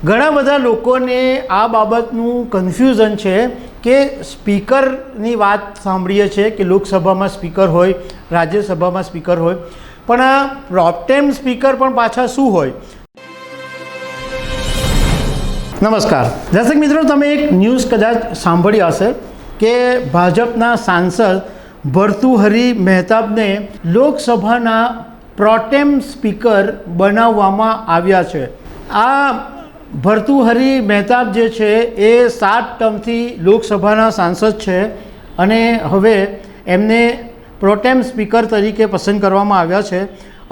ઘણા બધા લોકોને આ બાબતનું કન્ફ્યુઝન છે કે સ્પીકરની વાત સાંભળીએ છીએ કે લોકસભામાં સ્પીકર હોય, રાજ્યસભામાં સ્પીકર હોય, પણ આ પ્રોટેમ સ્પીકર પણ પાછા શું હોય? નમસ્કાર દર્શક મિત્રો, તમે એક ન્યૂઝ કદાચ સાંભળી હશે કે ભાજપના સાંસદ ભર્તુહરી મહેતાબને લોકસભાના પ્રોટેમ સ્પીકર બનાવવામાં આવ્યા છે. આ ભર્તુહરી મહેતાબ જે છે એ 7 ટર્મથી લોકસભાના સાંસદ છે અને હવે એમને પ્રોટેમ સ્પીકર તરીકે પસંદ કરવામાં આવ્યા છે.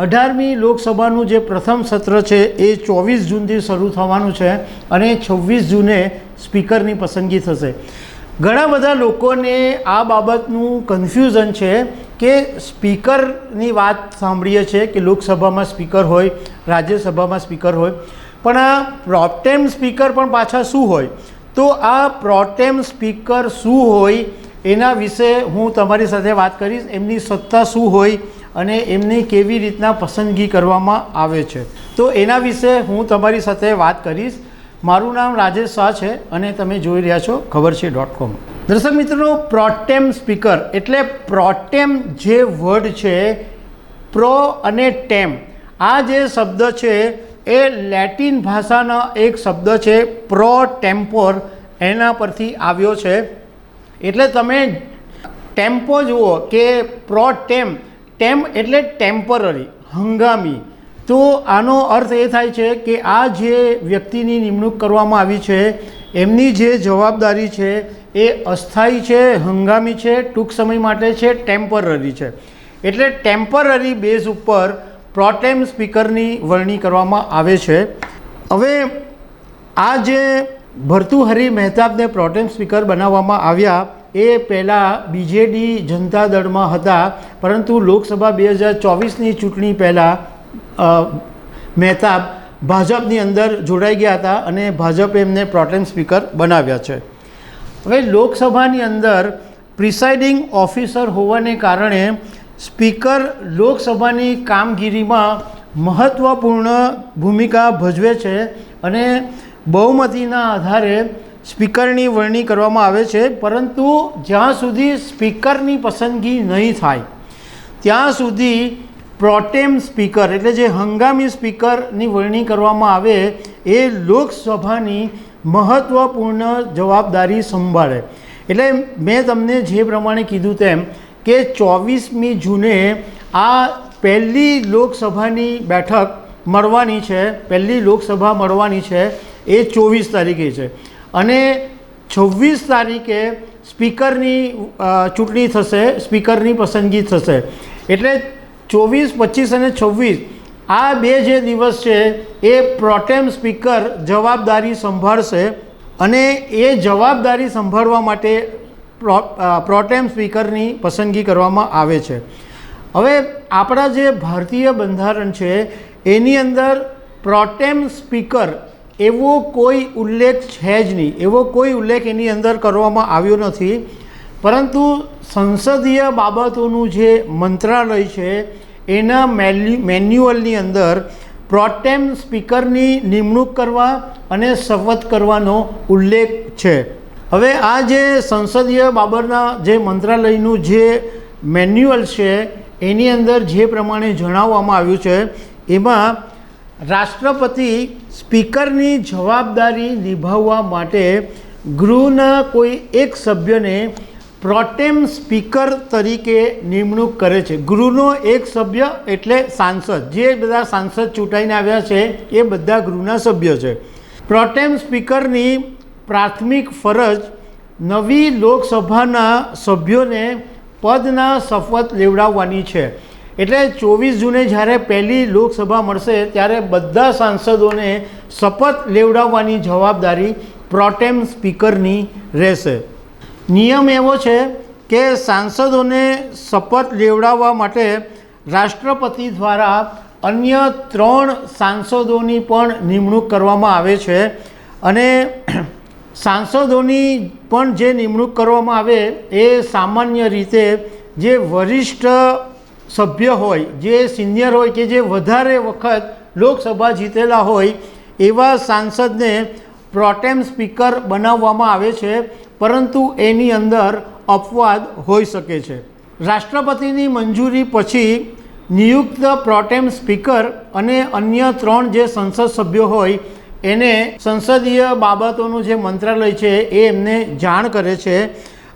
18મી લોકસભાનું જે પ્રથમ સત્ર છે એ 24 જૂનથી શરૂ થવાનું છે અને 26 જૂને સ્પીકરની પસંદગી થશે. ઘણા બધા લોકોને આ બાબતનું કન્ફ્યુઝન છે કે સ્પીકરની વાત સાંભળીએ છીએ કે લોકસભામાં સ્પીકર હોય, રાજ્યસભામાં સ્પીકર હોય, પણ આ પ્રોટેમ સ્પીકર પણ પાછા શું હોય? તો આ પ્રોટેમ સ્પીકર શું હોય એના વિશે હું તમારી સાથે વાત કરીશ. એમની સત્તા શું હોય અને એમની કેવી રીતના પસંદગી કરવામાં આવે છે, તો એના વિશે હું તમારી સાથે વાત કરીશ. મારું નામ રાજેશ શાહ છે અને તમે જોઈ રહ્યા છો ખબરછે.com. દર્શક મિત્રો, પ્રોટેમ સ્પીકર એટલે પ્રોટેમ જે વર્ડ છે, પ્રો અને ટેમ, આ જે શબ્દ છે એ લેટિન ભાષાનો એક શબ્દ છે પ્રો ટેમ્પોર, એના પરથી આવ્યો છે. એટલે તમે ટેમ્પો જુઓ કે પ્રો ટેમ, ટેમ એટલે ટેમ્પરરી, હંગામી. તો આનો અર્થ એ થાય છે કે આ જે વ્યક્તિની નિમણૂક કરવામાં આવી છે એમની જે જવાબદારી છે એ અસ્થાયી છે, હંગામી છે, ટૂંક સમય માટે છે, ટેમ્પરરી છે. એટલે ટેમ્પરરી બેઝ ઉપર પ્રોટેમ સ્પીકરની વરણી કરવામાં આવે છે. હવે આ જે ભર્તુહરી મહેતાબને પ્રોટેમ સ્પીકર બનાવવામાં આવ્યા એ પહેલાં બીજેડી જનતા દળમાં હતા, પરંતુ લોકસભા 2024ની ચૂંટણી પહેલાં મહેતાબ ભાજપની અંદર જોડાઈ ગયા હતા અને ભાજપે એમને પ્રોટેમ સ્પીકર બનાવ્યા છે. હવે લોકસભાની અંદર પ્રિસાઇડિંગ ઓફિસર હોવાને કારણે સ્પીકર લોકસભાની કામગીરીમાં મહત્ત્વપૂર્ણ ભૂમિકા ભજવે છે અને બહુમતીના આધારે સ્પીકરની વરણી કરવામાં આવે છે. પરંતુ જ્યાં સુધી સ્પીકરની પસંદગી નહીં થાય ત્યાં સુધી પ્રોટેમ સ્પીકર એટલે જે હંગામી સ્પીકરની વરણી કરવામાં આવે એ લોકસભાની મહત્ત્વપૂર્ણ જવાબદારી સંભાળે. એટલે મેં તમને જે પ્રમાણે કીધું તેમ કે 24મી જૂને આ પહેલી લોકસભાની બેઠક મળવાની છે, પહેલી લોકસભા મળવાની છે એ 24 તારીખે છે અને 26 તારીખે સ્પીકરની ચૂંટણી થશે, સ્પીકરની પસંદગી થશે. એટલે 24, 25 અને 26 આ બે જે દિવસ છે એ પ્રોટેમ સ્પીકર જવાબદારી સંભાળશે અને એ જવાબદારી સંભાળવા માટે પ્રોટેમ સ્પીકરની પસંદગી કરવામાં આવે છે. હવે આપણા જે ભારતીય બંધારણ છે એની અંદર પ્રોટેમ સ્પીકર એવો કોઈ ઉલ્લેખ છે જ નહીં, એવો કોઈ ઉલ્લેખ એની અંદર કરવામાં આવ્યો નથી. પરંતુ સંસદીય બાબતોનું જે મંત્રાલય છે એના મેન્યુઅલની અંદર પ્રોટેમ સ્પીકરની નિમણૂક કરવા અને શપથ કરવાનો ઉલ્લેખ છે. હવે આ જે સંસદીય બાબતના જે મંત્રાલયનું જે મેન્યુઅલ છે એની અંદર જે પ્રમાણે જણાવવામાં આવ્યું છે એમાં રાષ્ટ્રપતિ સ્પીકરની જવાબદારી નિભાવવા માટે ગૃહના કોઈ એક સભ્યને પ્રોટેમ સ્પીકર તરીકે નિમણૂક કરે છે. ગૃહનો એક સભ્ય એટલે સાંસદ, જે બધા સાંસદ ચૂંટાઈને આવ્યા છે એ બધા ગૃહના સભ્ય છે. પ્રોટેમ સ્પીકરની પ્રાથમિક ફરજ નવી લોકસભાના સભ્યોને પદના શપથ લેવડાવવાની છે. એટલે 24 જૂને જ્યારે પહેલી લોકસભા મળશે ત્યારે બધા સાંસદોને શપથ લેવડાવવાની જવાબદારી પ્રોટેમ સ્પીકરની રહેશે. નિયમ એવો છે કે સાંસદોને શપથ લેવડાવવા માટે રાષ્ટ્રપતિ દ્વારા અન્ય 3 સાંસદોની પણ નિમણૂક કરવામાં આવે છે અને સાંસદોની પણ જે નિમણૂક કરવામાં આવે એ સામાન્ય રીતે જે વરિષ્ઠ સભ્ય હોય, જે સિનિયર હોય કે જે વધારે વખત લોકસભા જીતેલા હોય એવા સાંસદને પ્રોટેમ સ્પીકર બનાવવામાં આવે છે, પરંતુ એની અંદર અપવાદ હોઈ શકે છે. રાષ્ટ્રપતિની મંજૂરી પછી નિયુક્ત પ્રોટેમ સ્પીકર અને અન્ય 3 જે સંસદ સભ્યો હોય એને સંસદીય બાબતોનું જે મંત્રાલય છે એ એમને જાણ કરે છે,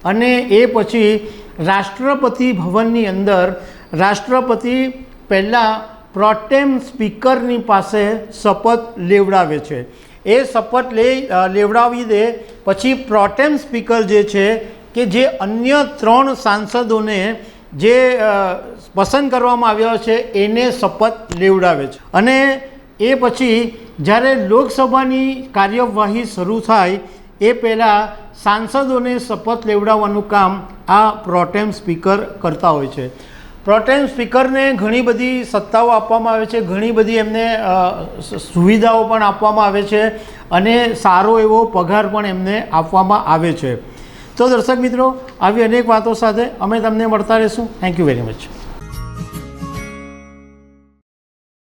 અને એ પછી રાષ્ટ્રપતિ ભવનની અંદર રાષ્ટ્રપતિ પહેલાં પ્રોટેમ સ્પીકરની પાસે શપથ લેવડાવે છે. એ શપથ લેવડાવી દે પછી પ્રોટેમ સ્પીકર જે છે કે જે અન્ય 3 સાંસદોને જે પસંદ કરવામાં આવ્યા છે એને શપથ લેવડાવે છે. અને એ પછી જ્યારે લોકસભાની કાર્યવાહી શરૂ થાય એ પહેલાં સાંસદોને શપથ લેવડાવવાનું કામ આ પ્રોટેમ સ્પીકર કરતા હોય છે. પ્રોટેમ સ્પીકરને ઘણી બધી સત્તાઓ આપવામાં આવે છે, ઘણી બધી એમને સુવિધાઓ પણ આપવામાં આવે છે, અને સારો એવો પગાર પણ એમને આપવામાં આવે છે. તો દર્શક મિત્રો, આવી અનેક વાતો સાથે અમે તમને મળતા રહીશું. Thank you very much.